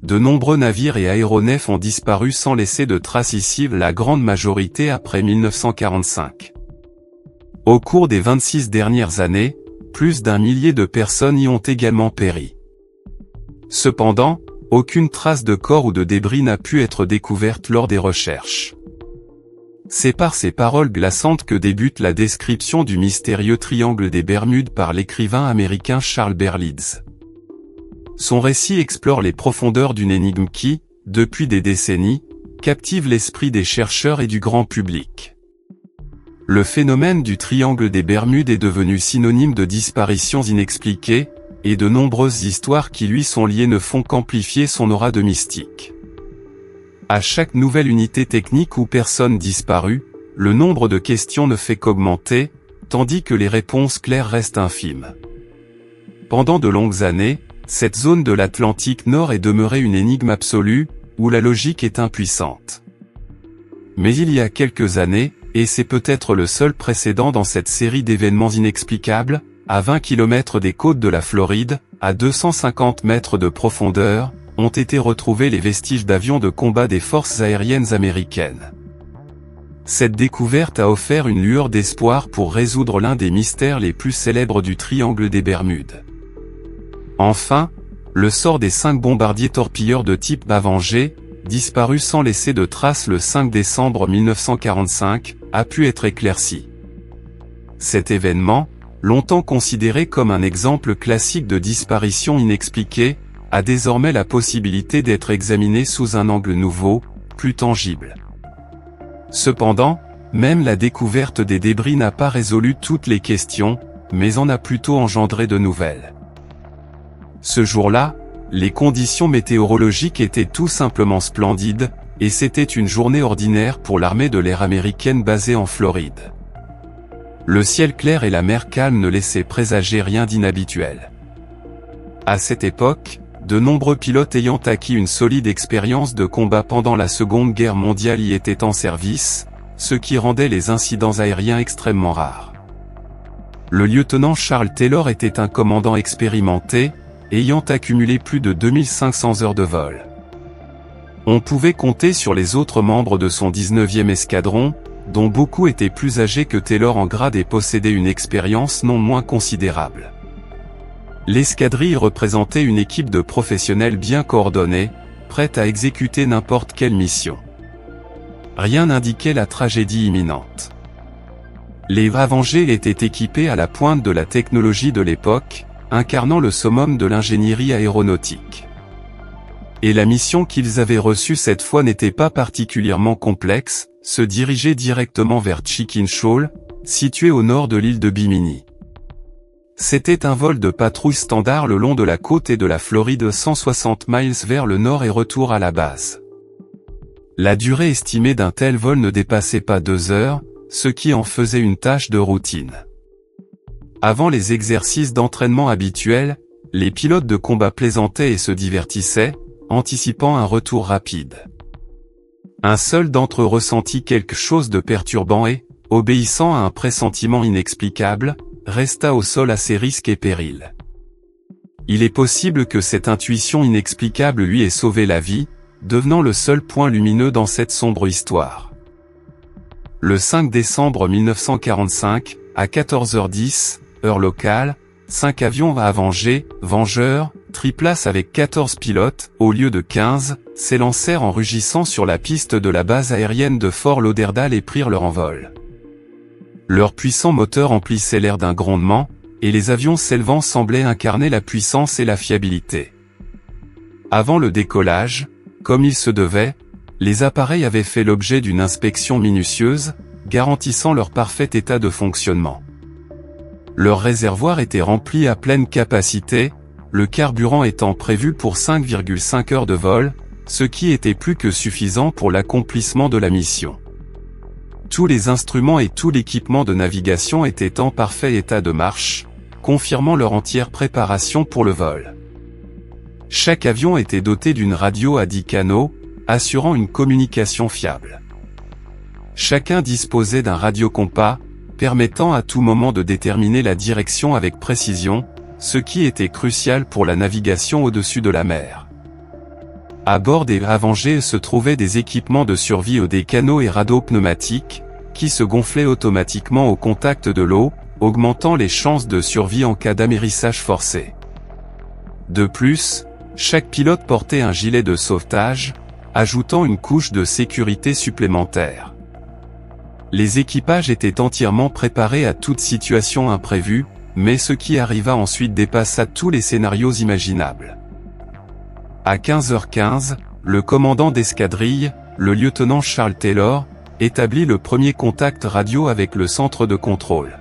de nombreux navires et aéronefs ont disparu sans laisser de traces ici, la grande majorité après 1945. Au cours des 26 dernières années, plus d'1 millier de personnes y ont également péri. Cependant, aucune trace de corps ou de débris n'a pu être découverte lors des recherches. C'est par ces paroles glaçantes que débute la description du mystérieux triangle des Bermudes par l'écrivain américain Charles Berlitz. Son récit explore les profondeurs d'une énigme qui, depuis des décennies, captive l'esprit des chercheurs et du grand public. Le phénomène du triangle des Bermudes est devenu synonyme de disparitions inexpliquées, et de nombreuses histoires qui lui sont liées ne font qu'amplifier son aura de mystique. À chaque nouvelle unité technique ou personne disparue, le nombre de questions ne fait qu'augmenter, tandis que les réponses claires restent infimes. Pendant de longues années, cette zone de l'Atlantique Nord est demeurée une énigme absolue, où la logique est impuissante. Mais il y a quelques années, et c'est peut-être le seul précédent dans cette série d'événements inexplicables, à 20 km des côtes de la Floride, à 250 mètres de profondeur, ont été retrouvés les vestiges d'avions de combat des forces aériennes américaines. Cette découverte a offert une lueur d'espoir pour résoudre l'un des mystères les plus célèbres du triangle des Bermudes. Enfin, le sort des 5 bombardiers torpilleurs de type Avenger, disparus sans laisser de traces le 5 décembre 1945, a pu être éclairci. Cet événement, longtemps considéré comme un exemple classique de disparition inexpliquée, a désormais la possibilité d'être examiné sous un angle nouveau, plus tangible. Cependant, même la découverte des débris n'a pas résolu toutes les questions, mais en a plutôt engendré de nouvelles. Ce jour-là, les conditions météorologiques étaient tout simplement splendides, et c'était une journée ordinaire pour l'armée de l'air américaine basée en Floride. Le ciel clair et la mer calme ne laissaient présager rien d'inhabituel. À cette époque, de nombreux pilotes ayant acquis une solide expérience de combat pendant la Seconde Guerre mondiale y étaient en service, ce qui rendait les incidents aériens extrêmement rares. Le lieutenant Charles Taylor était un commandant expérimenté, ayant accumulé plus de 2500 heures de vol. On pouvait compter sur les autres membres de son 19e escadron, dont beaucoup étaient plus âgés que Taylor en grade et possédaient une expérience non moins considérable. L'escadrille représentait une équipe de professionnels bien coordonnés, prête à exécuter n'importe quelle mission. Rien n'indiquait la tragédie imminente. Les Avenger étaient équipés à la pointe de la technologie de l'époque, incarnant le summum de l'ingénierie aéronautique. Et la mission qu'ils avaient reçue cette fois n'était pas particulièrement complexe, se diriger directement vers Chicken Shoal, situé au nord de l'île de Bimini. C'était un vol de patrouille standard le long de la côte et de la Floride 160 miles vers le nord et retour à la base. La durée estimée d'un tel vol ne dépassait pas 2 heures, ce qui en faisait une tâche de routine. Avant les exercices d'entraînement habituels, les pilotes de combat plaisantaient et se divertissaient, anticipant un retour rapide. Un seul d'entre eux ressentit quelque chose de perturbant et, obéissant à un pressentiment inexplicable, resta au sol à ses risques et périls. Il est possible que cette intuition inexplicable lui ait sauvé la vie, devenant le seul point lumineux dans cette sombre histoire. Le 5 décembre 1945, à 14h10, heure locale, 5 avions Avenger, Vengeur, triplace avec 14 pilotes, au lieu de 15, s'élancèrent en rugissant sur la piste de la base aérienne de Fort Lauderdale et prirent leur envol. Leurs puissants moteurs emplissaient l'air d'un grondement, et les avions s'élevant semblaient incarner la puissance et la fiabilité. Avant le décollage, comme il se devait, les appareils avaient fait l'objet d'une inspection minutieuse, garantissant leur parfait état de fonctionnement. Leur réservoir était rempli à pleine capacité, le carburant étant prévu pour 5,5 heures de vol, ce qui était plus que suffisant pour l'accomplissement de la mission. Tous les instruments et tout l'équipement de navigation étaient en parfait état de marche, confirmant leur entière préparation pour le vol. Chaque avion était doté d'une radio à 10 canaux, assurant une communication fiable. Chacun disposait d'un radiocompas, permettant à tout moment de déterminer la direction avec précision, ce qui était crucial pour la navigation au-dessus de la mer. À bord des Avenger se trouvaient des équipements de survie des canots et radeaux pneumatiques, qui se gonflaient automatiquement au contact de l'eau, augmentant les chances de survie en cas d'amérissage forcé. De plus, chaque pilote portait un gilet de sauvetage, ajoutant une couche de sécurité supplémentaire. Les équipages étaient entièrement préparés à toute situation imprévue, mais ce qui arriva ensuite dépassa tous les scénarios imaginables. À 15h15, le commandant d'escadrille, le lieutenant Charles Taylor, établit le premier contact radio avec le centre de contrôle.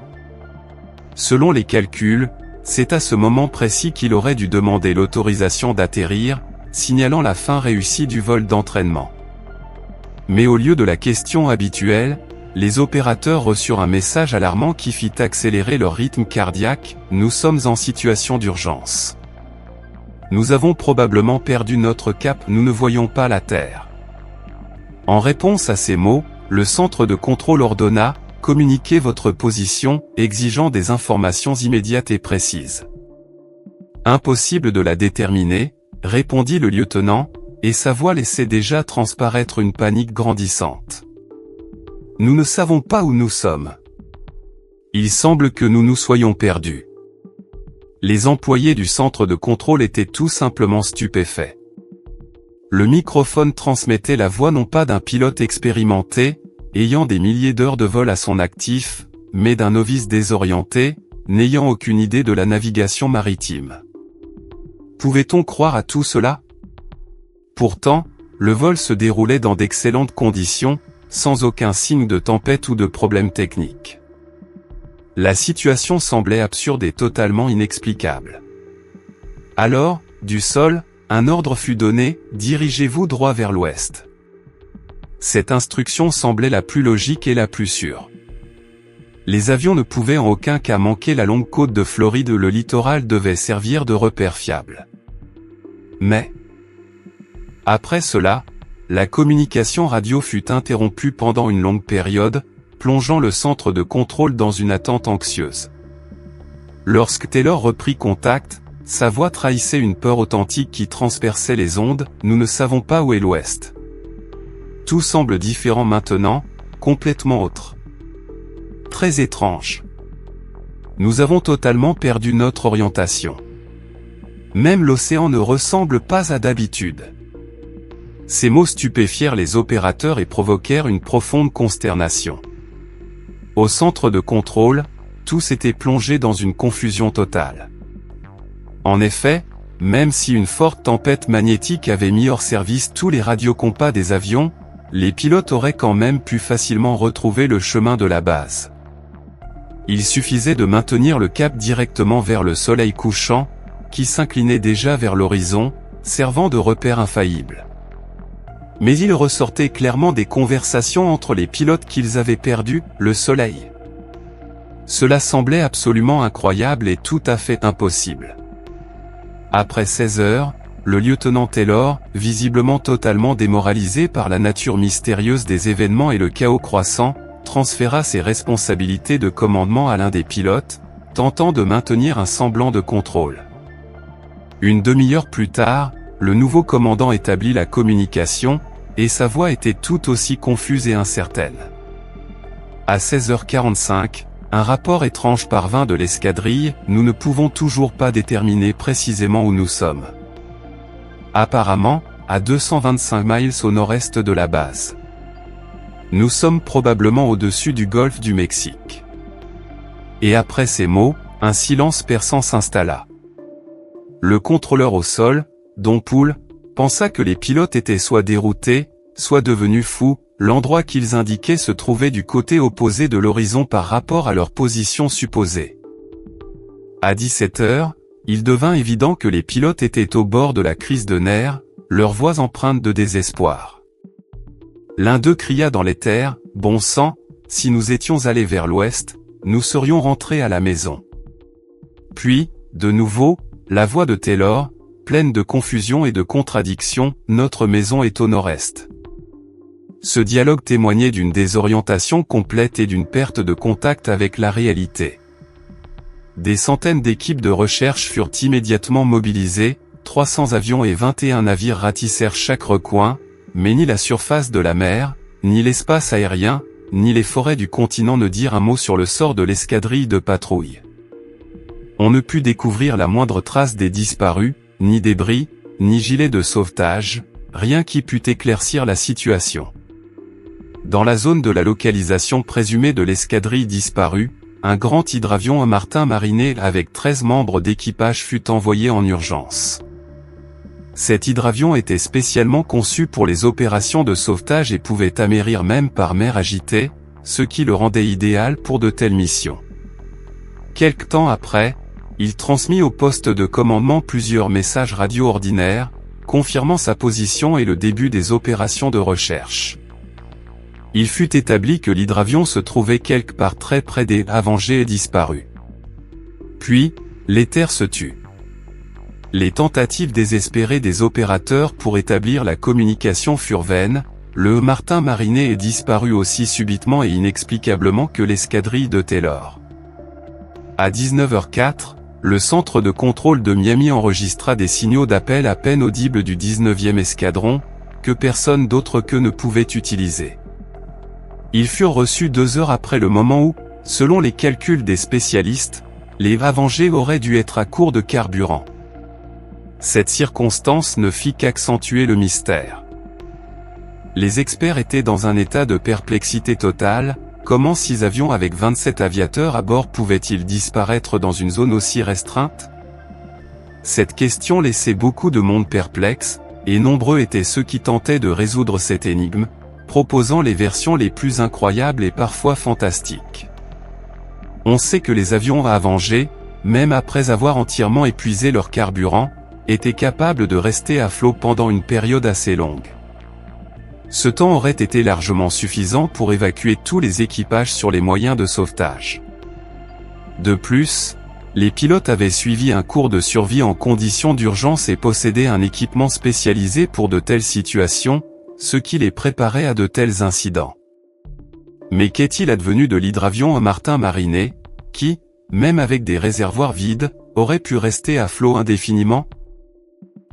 Selon les calculs, c'est à ce moment précis qu'il aurait dû demander l'autorisation d'atterrir, signalant la fin réussie du vol d'entraînement. Mais au lieu de la question habituelle, les opérateurs reçurent un message alarmant qui fit accélérer leur rythme cardiaque. « Nous sommes en situation d'urgence. Nous avons probablement perdu notre cap, nous ne voyons pas la Terre. » En réponse à ces mots, le centre de contrôle ordonna « Communiquez votre position, exigeant des informations immédiates et précises. » « Impossible de la déterminer, » répondit le lieutenant, et sa voix laissait déjà transparaître une panique grandissante. « Nous ne savons pas où nous sommes. Il semble que nous nous soyons perdus. » Les employés du centre de contrôle étaient tout simplement stupéfaits. Le microphone transmettait la voix non pas d'un pilote expérimenté, ayant des milliers d'heures de vol à son actif, mais d'un novice désorienté, n'ayant aucune idée de la navigation maritime. Pouvait-on croire à tout cela? Pourtant, le vol se déroulait dans d'excellentes conditions, sans aucun signe de tempête ou de problème technique. La situation semblait absurde et totalement inexplicable. Alors, du sol, un ordre fut donné, « Dirigez-vous droit vers l'ouest. » Cette instruction semblait la plus logique et la plus sûre. Les avions ne pouvaient en aucun cas manquer la longue côte de Floride, le littoral devait servir de repère fiable. Mais, après cela, la communication radio fut interrompue pendant une longue période, plongeant le centre de contrôle dans une attente anxieuse. Lorsque Taylor reprit contact, sa voix trahissait une peur authentique qui transperçait les ondes. « Nous ne savons pas où est l'Ouest. Tout semble différent maintenant, complètement autre. Très étrange. Nous avons totalement perdu notre orientation. Même l'océan ne ressemble pas à d'habitude. » Ces mots stupéfièrent les opérateurs et provoquèrent une profonde consternation. Au centre de contrôle, tout s'était plongé dans une confusion totale. En effet, même si une forte tempête magnétique avait mis hors service tous les radiocompas des avions, les pilotes auraient quand même pu facilement retrouver le chemin de la base. Il suffisait de maintenir le cap directement vers le soleil couchant, qui s'inclinait déjà vers l'horizon, servant de repère infaillible. Mais il ressortait clairement des conversations entre les pilotes qu'ils avaient perdu le soleil. Cela semblait absolument incroyable et tout à fait impossible. Après 16 heures, le lieutenant Taylor, visiblement totalement démoralisé par la nature mystérieuse des événements et le chaos croissant, transféra ses responsabilités de commandement à l'un des pilotes, tentant de maintenir un semblant de contrôle. Une demi-heure plus tard, le nouveau commandant établit la communication, et sa voix était tout aussi confuse et incertaine. À 16h45, un rapport étrange parvint de l'escadrille, « Nous ne pouvons toujours pas déterminer précisément où nous sommes. Apparemment, à 225 miles au nord-est de la base. Nous sommes probablement au-dessus du golfe du Mexique. » Et après ces mots, un silence perçant s'installa. Le contrôleur au sol, Don Poole, pensa que les pilotes étaient soit déroutés, soit devenus fous. L'endroit qu'ils indiquaient se trouvait du côté opposé de l'horizon par rapport à leur position supposée. À 17 heures, il devint évident que les pilotes étaient au bord de la crise de nerfs, leurs voix empreintes de désespoir. L'un d'eux cria dans l'éther, « Bon sang, si nous étions allés vers l'ouest, nous serions rentrés à la maison. » Puis, de nouveau, la voix de Taylor, pleine de confusion et de contradiction, « Notre maison est au nord-est. » Ce dialogue témoignait d'une désorientation complète et d'une perte de contact avec la réalité. Des centaines d'équipes de recherche furent immédiatement mobilisées, 300 avions et 21 navires ratissèrent chaque recoin, mais ni la surface de la mer, ni l'espace aérien, ni les forêts du continent ne dirent un mot sur le sort de l'escadrille de patrouille. On ne put découvrir la moindre trace des disparus, ni débris, ni gilet de sauvetage, rien qui pût éclaircir la situation. Dans la zone de la localisation présumée de l'escadrille disparue, un grand hydravion à Martin Marinet avec 13 membres d'équipage fut envoyé en urgence. Cet hydravion était spécialement conçu pour les opérations de sauvetage et pouvait amérir même par mer agitée, ce qui le rendait idéal pour de telles missions. Quelque temps après, il transmit au poste de commandement plusieurs messages radio ordinaires, confirmant sa position et le début des opérations de recherche. Il fut établi que l'hydravion se trouvait quelque part très près des avengés et disparus. Puis, l'éther se tut. Les tentatives désespérées des opérateurs pour établir la communication furent vaines, le Martin Marinet est disparu aussi subitement et inexplicablement que l'escadrille de Taylor. À 19h04, le centre de contrôle de Miami enregistra des signaux d'appel à peine audibles du 19e escadron, que personne d'autre qu'eux ne pouvait utiliser. Ils furent reçus 2 heures après le moment où, selon les calculs des spécialistes, les avengés auraient dû être à court de carburant. Cette circonstance ne fit qu'accentuer le mystère. Les experts étaient dans un état de perplexité totale. Comment 6 avions avec 27 aviateurs à bord pouvaient-ils disparaître dans une zone aussi restreinte? Cette question laissait beaucoup de monde perplexe, et nombreux étaient ceux qui tentaient de résoudre cette énigme, proposant les versions les plus incroyables et parfois fantastiques. On sait que les avions avengés, même après avoir entièrement épuisé leur carburant, étaient capables de rester à flot pendant une période assez longue. Ce temps aurait été largement suffisant pour évacuer tous les équipages sur les moyens de sauvetage. De plus, les pilotes avaient suivi un cours de survie en conditions d'urgence et possédaient un équipement spécialisé pour de telles situations, ce qui les préparait à de tels incidents. Mais qu'est-il advenu de l'hydravion Martin Marinet, qui, même avec des réservoirs vides, aurait pu rester à flot indéfiniment?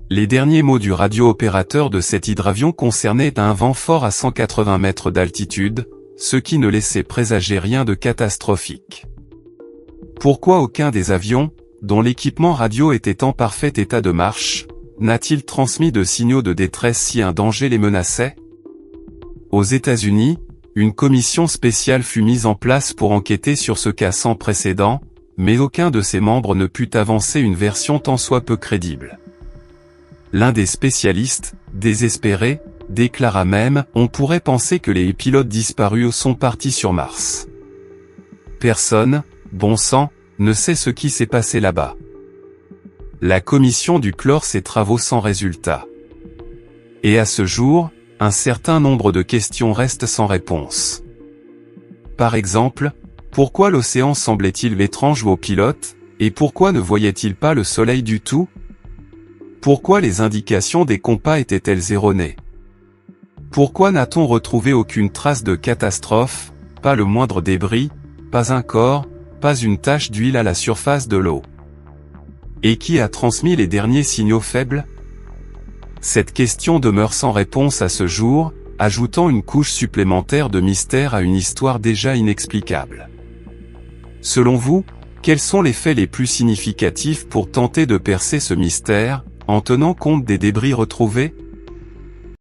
Les derniers mots du radio-opérateur de cet hydravion concernaient un vent fort à 180 mètres d'altitude, ce qui ne laissait présager rien de catastrophique. Pourquoi aucun des avions, dont l'équipement radio était en parfait état de marche, n'a-t-il transmis de signaux de détresse si un danger les menaçait? Aux États-Unis, une commission spéciale fut mise en place pour enquêter sur ce cas sans précédent, mais aucun de ses membres ne put avancer une version tant soit peu crédible. L'un des spécialistes, désespéré, déclara même « On pourrait penser que les pilotes disparus sont partis sur Mars. Personne, bon sang, ne sait ce qui s'est passé là-bas. » La commission dut clore ses travaux sans résultat. Et à ce jour, un certain nombre de questions restent sans réponse. Par exemple, pourquoi l'océan semblait-il étrange aux pilotes, et pourquoi ne voyaient-ils pas le soleil du tout? Pourquoi les indications des compas étaient-elles erronées? Pourquoi n'a-t-on retrouvé aucune trace de catastrophe, pas le moindre débris, pas un corps, pas une tache d'huile à la surface de l'eau? Et qui a transmis les derniers signaux faibles? Cette question demeure sans réponse à ce jour, ajoutant une couche supplémentaire de mystère à une histoire déjà inexplicable. Selon vous, quels sont les faits les plus significatifs pour tenter de percer ce mystère, en tenant compte des débris retrouvés?